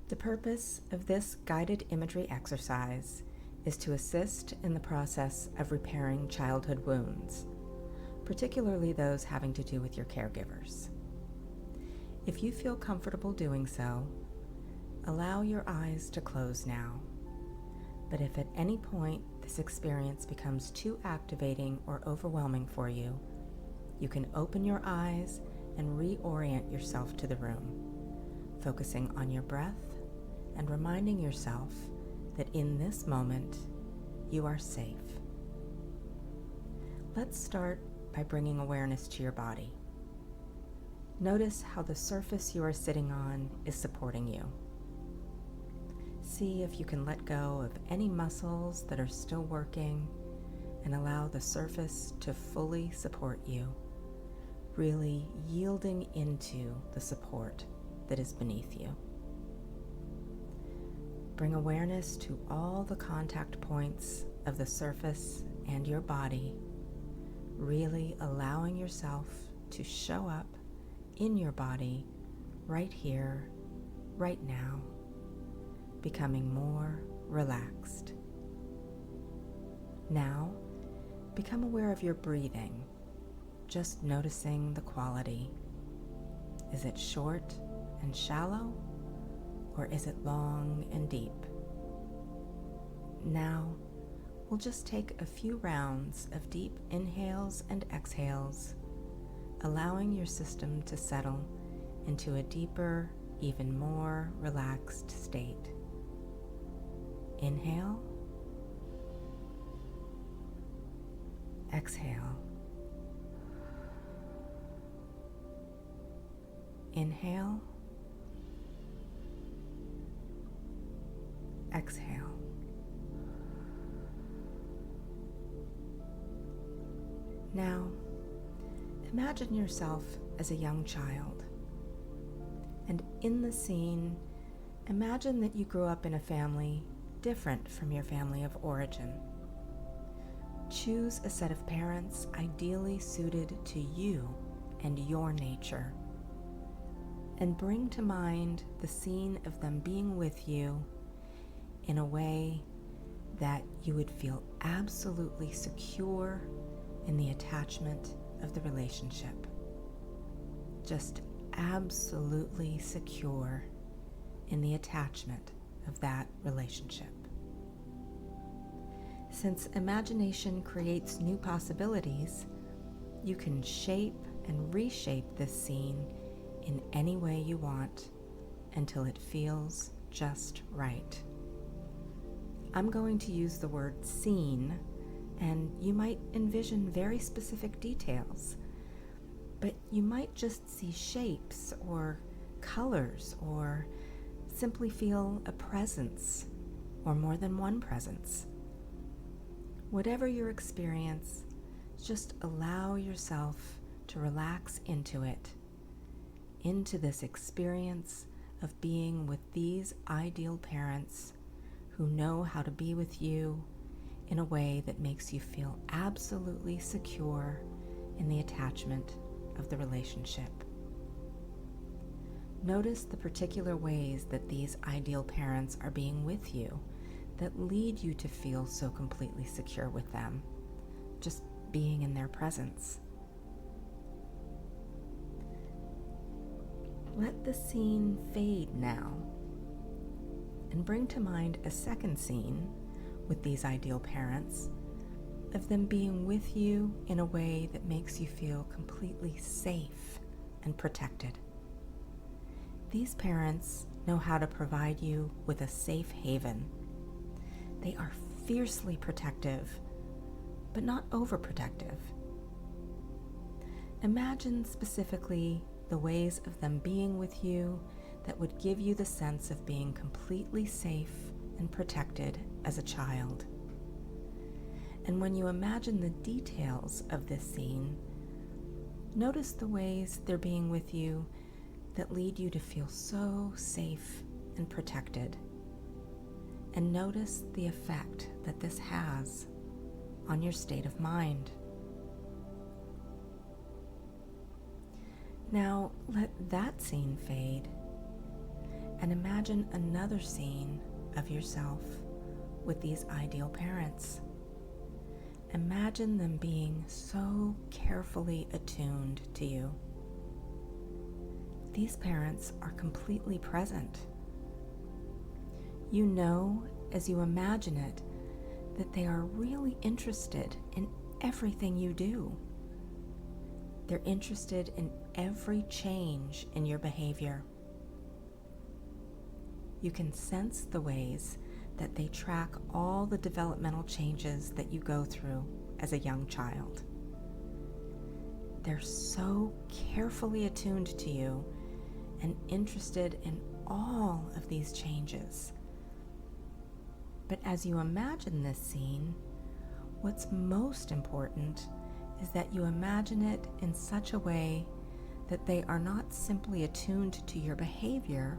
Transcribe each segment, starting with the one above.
The purpose of this guided imagery exercise is to assist in the process of repairing childhood wounds, particularly those having to do with your caregivers. If you feel comfortable doing so, allow your eyes to close now. But if at any point this experience becomes too activating or overwhelming for you, you can open your eyes and reorient yourself to the room, focusing on your breath and reminding yourself that in this moment, you are safe. Let's start by bringing awareness to your body. Notice how the surface you are sitting on is supporting you. See if you can let go of any muscles that are still working and allow the surface to fully support you, really yielding into the support that is beneath you. Bring awareness to all the contact points of the surface and your body, really allowing yourself to show up in your body right here, right now, becoming more relaxed. Now, become aware of your breathing, just noticing the quality. Is it short and shallow, or is it long and deep? Now, we'll just take a few rounds of deep inhales and exhales, allowing your system to settle into a deeper, even more relaxed state. Inhale. Exhale. Inhale. Exhale. Now, imagine yourself as a young child. And in the scene, imagine that you grew up in a family different from your family of origin. Choose a set of parents ideally suited to you and your nature, and bring to mind the scene of them being with you in a way that you would feel absolutely secure in the attachment of the relationship. Just absolutely secure in the attachment of that relationship. Since imagination creates new possibilities, you can shape and reshape this scene in any way you want until it feels just right. I'm going to use the word scene, and you might envision very specific details, but you might just see shapes or colors or simply feel a presence or more than one presence. Whatever your experience, just allow yourself to relax into it, into this experience of being with these ideal parents who know how to be with you in a way that makes you feel absolutely secure in the attachment of the relationship. Notice the particular ways that these ideal parents are being with you that lead you to feel so completely secure with them, just being in their presence. Let the scene fade now, and bring to mind a second scene with these ideal parents, of them being with you in a way that makes you feel completely safe and protected. These parents know how to provide you with a safe haven. They are fiercely protective, but not overprotective. Imagine specifically the ways of them being with you that would give you the sense of being completely safe and protected as a child. And when you imagine the details of this scene, notice the ways they're being with you that lead you to feel so safe and protected. And notice the effect that this has on your state of mind. Now let that scene fade, and imagine another scene of yourself with these ideal parents. Imagine them being so carefully attuned to you. These parents are completely present. You know, as you imagine it, that they are really interested in everything you do. They're interested in every change in your behavior. You can sense the ways that they track all the developmental changes that you go through as a young child. They're so carefully attuned to you and interested in all of these changes. But as you imagine this scene, what's most important is that you imagine it in such a way that they are not simply attuned to your behavior,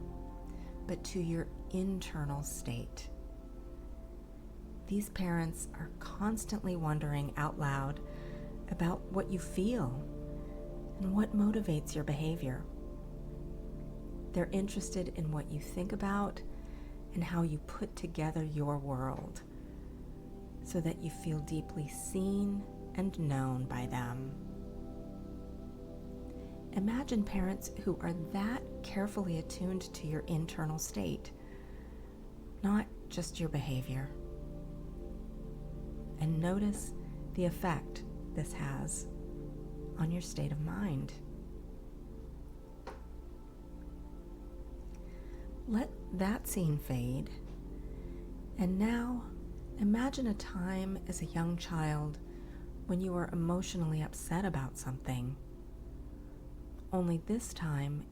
but to your internal state. These parents are constantly wondering out loud about what you feel and what motivates your behavior. They're interested in what you think about and how you put together your world so that you feel deeply seen and known by them. Imagine parents who are that carefully attuned to your internal state, not just your behavior. And notice the effect this has on your state of mind. Let that scene fade, and now imagine a time as a young child when you were emotionally upset about something. Only this time,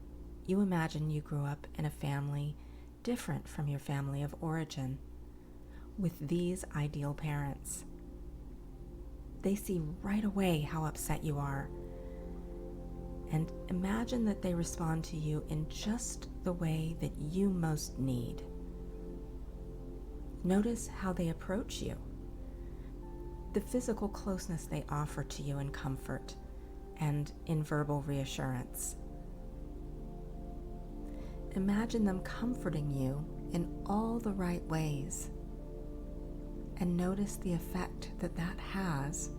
you imagine you grew up in a family different from your family of origin, with these ideal parents. They see right away how upset you are, and imagine that they respond to you in just the way that you most need. Notice how they approach you, the physical closeness they offer to you in comfort and in verbal reassurance. Imagine them comforting you in all the right ways, and notice the effect that that has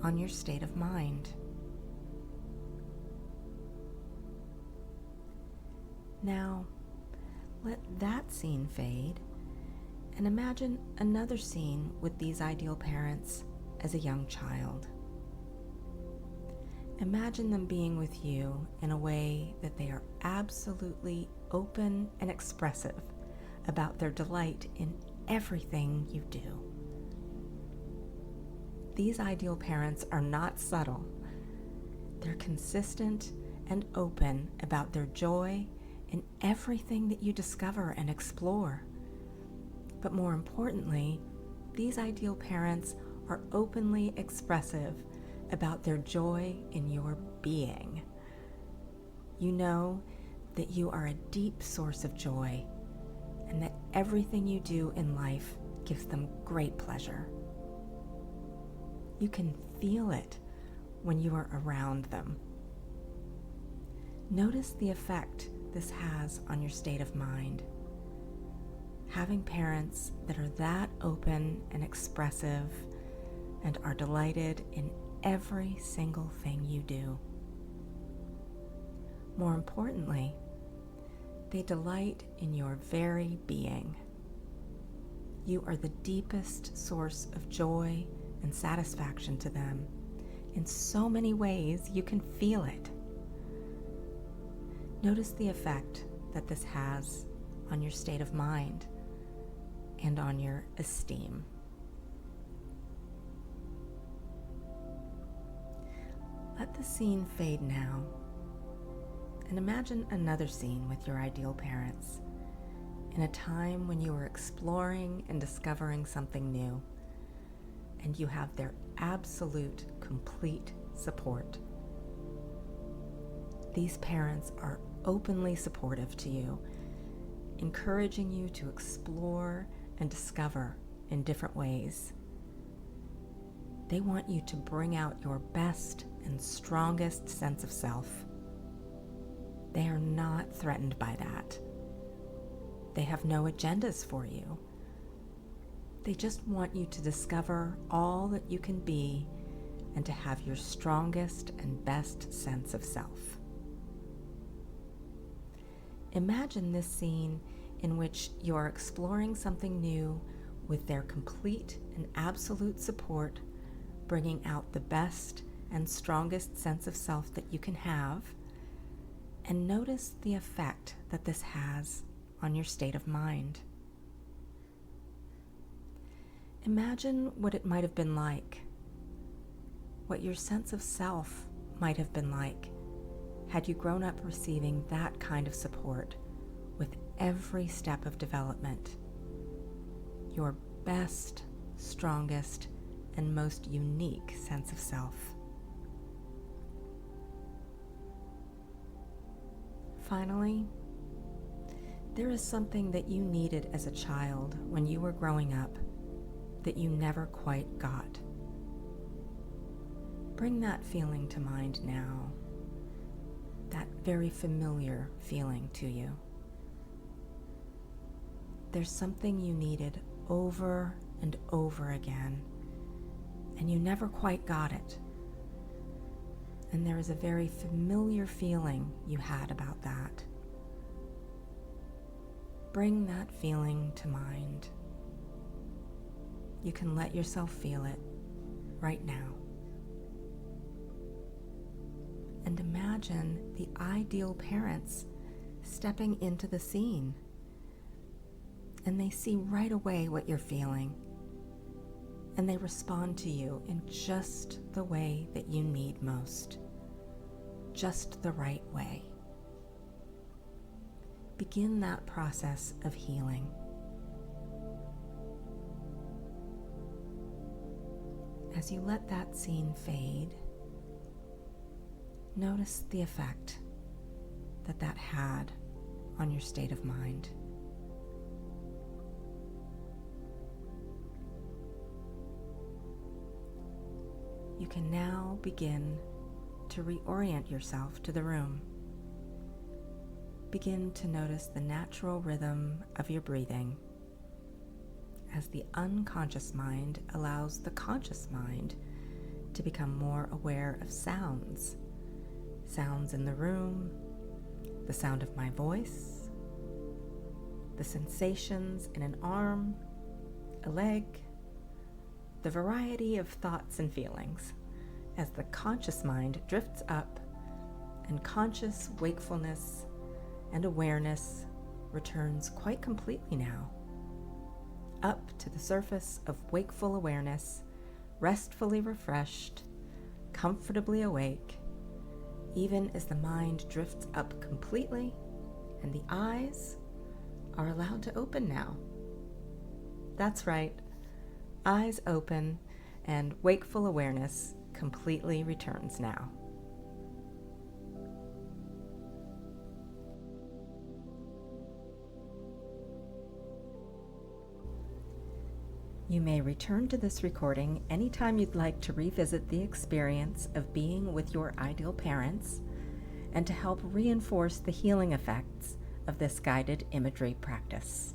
on your state of mind. Now, let that scene fade, and imagine another scene with these ideal parents as a young child. Imagine them being with you in a way that they are absolutely open and expressive about their delight in everything you do. These ideal parents are not subtle. They're consistent and open about their joy in everything that you discover and explore. But more importantly, these ideal parents are openly expressive about their joy in your being. You know that you are a deep source of joy and that everything you do in life gives them great pleasure. You can feel it when you are around them. Notice the effect this has on your state of mind. Having parents that are that open and expressive and are delighted in every single thing you do. More importantly, they delight in your very being. You are the deepest source of joy and satisfaction to them. In so many ways, you can feel it. Notice the effect that this has on your state of mind and on your esteem. Let the scene fade now, and imagine another scene with your ideal parents in a time when you are exploring and discovering something new, and you have their absolute, complete support. These parents are openly supportive to you, encouraging you to explore and discover in different ways. They want you to bring out your best and strongest sense of self. They are not threatened by that. They have no agendas for you. They just want you to discover all that you can be and to have your strongest and best sense of self. Imagine this scene in which you are exploring something new with their complete and absolute support, bringing out the best and strongest sense of self that you can have, and notice the effect that this has on your state of mind. Imagine what it might have been like, what your sense of self might have been like had you grown up receiving that kind of support with every step of development. Your best, strongest, and most unique sense of self. Finally, there is something that you needed as a child when you were growing up that you never quite got. Bring that feeling to mind now, that very familiar feeling to you. There's something you needed over and over again, and you never quite got it. And there is a very familiar feeling you had about that. Bring that feeling to mind. You can let yourself feel it right now. And imagine the ideal parents stepping into the scene. And they see right away what you're feeling. And they respond to you in just the way that you need most. Just the right way. Begin that process of healing. As you let that scene fade, notice the effect that that had on your state of mind. You can now begin to reorient yourself to the room. Begin to notice the natural rhythm of your breathing as the unconscious mind allows the conscious mind to become more aware of sounds. Sounds in the room, the sound of my voice, the sensations in an arm, a leg, the variety of thoughts and feelings as the conscious mind drifts up and conscious wakefulness and awareness returns quite completely now, up to the surface of wakeful awareness, restfully refreshed, comfortably awake, even as the mind drifts up completely and the eyes are allowed to open now. That's right, eyes open and wakeful awareness completely returns now. You may return to this recording anytime you'd like to revisit the experience of being with your ideal parents and to help reinforce the healing effects of this guided imagery practice.